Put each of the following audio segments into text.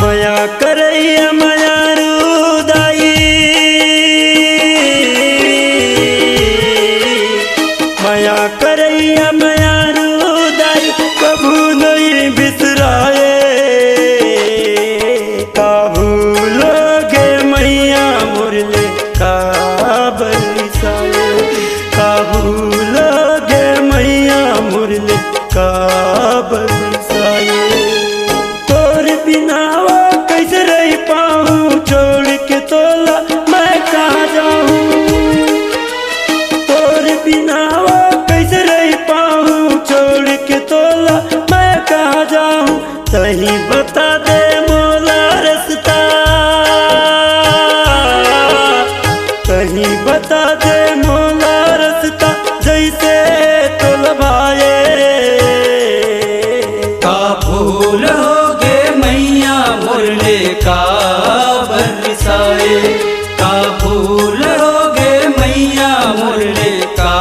मया करैया मया रुदाई मया करैया मया रुदाई कभू नहीं बिसराए का भूलोगे मैया मुरले का बरसाए का भूलोगे मैया मुरले का बरसाए तोर बिना वो कैसे रह पाऊँ छोड़ के तोला मैं कहाँ जाऊँ तोर बिना वो कैसे रह पाऊँ छोड़ के तोला मैं कहाँ जाऊँ सही बता दे मोला रास्ता सही बता दे मोला रास्ता जैसे तोला भाए का फूल होगे मैया मुरले का बरसाए का फूल होगे मैया मुरले का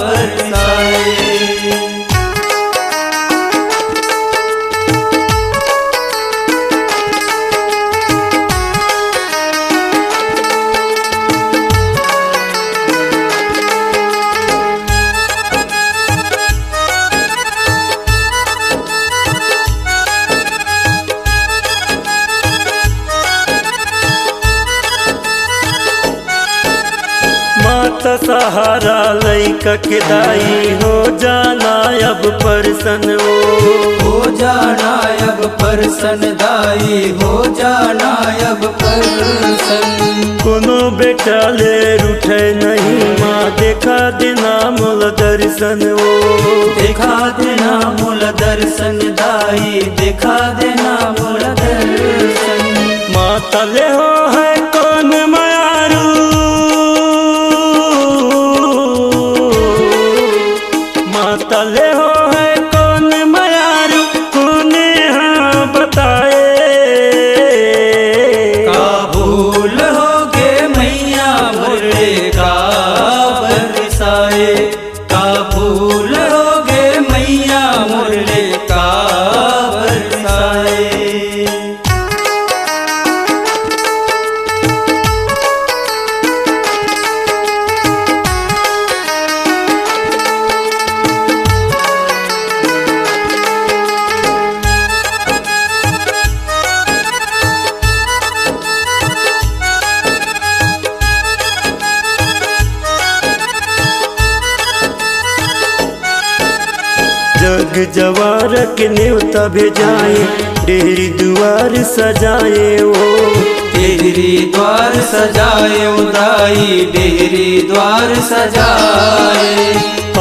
बरसाए। माता सहारा लइका के दाई हो जाना अब परसन हो जाना अब परसन दाई हो जाना अब परसन। कोनो बेटा ले रूठे नहीं माँ देखा देना मोल दर्शन ओ देखा देना मूल दर्शन दाई देखा देना मूल दर्शन। माता ले हो है कौन मायारू माता ले हो है कौन मायारू तूने हाँ बताए का भूल होगे मैया मुरले का बरसाए का भूल होगे मैया मुरले का बरसाए। जग जवार के न्योता भेजाए डेरी दुआर सजाए ओ डेहरी द्वार सजाए उदाई डेहरी द्वार सजाए।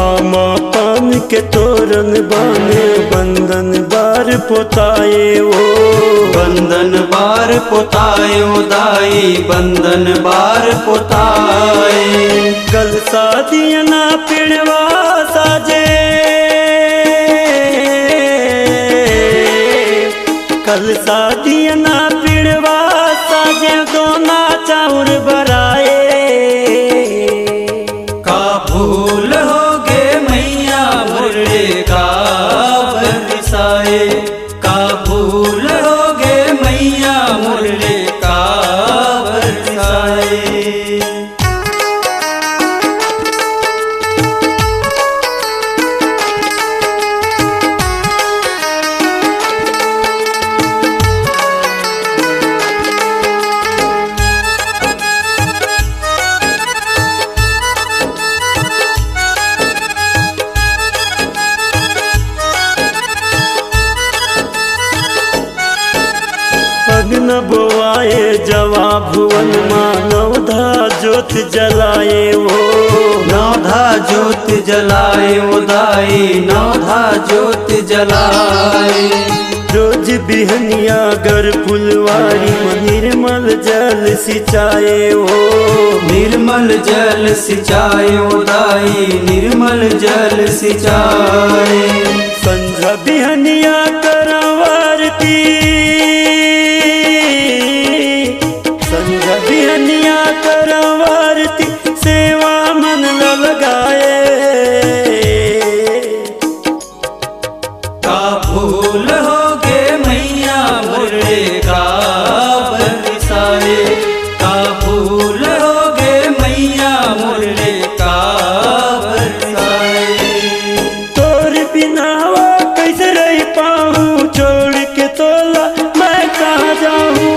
आमा पान के तोरण बाने बंधन बार पोताए ओ बंधन बार पोताए उदाई बंधन बार पोताए। कल शादियाँ ना पिड़वा साजे कल शादियाँ ना पिड़वा साजे दोना चाउर बराए का भूल होगे मैया मुरले का बरसाए का भूल होगे मैया मुरले का बरसाए। अग्न बोआए जवा भुवन मानवधा ज्योत जलाए वो नौधा ज्योत जलाए उदाई नौधा ज्योत जलाए। रोज बिहनिया गर फुलवारी निर्मल जल सिंचाए वो निर्मल जल सिंचाए उदाई निर्मल जल सिंचाए। संझा बिहनिया करवारती संझा बिहनिया करवारती सेवा मन लगाए का भूल होगे मैया मुरले का कहाँ जाऊँ,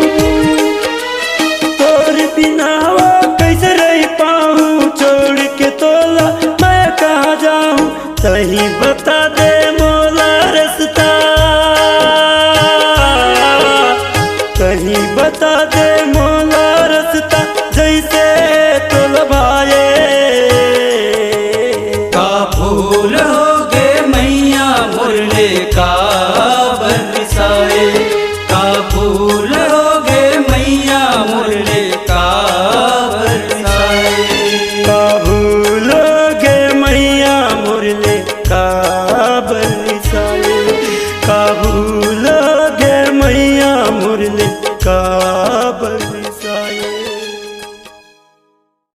तोर बिना वो कैसे रह पाऊँ, छोड़ के तोला मैं कहाँ जाऊँ, सही बता दे मोला रास्ता, कहीं बता दे मोला रास्ता, जैसे तोला भाए का फूल होगे मैया मुरले का बरसाए, का फूल होगे मैया मुरले का बरसाए, का भूलोगे मैया मुरले का बरसाए, का भूलोगे मैया मुरले का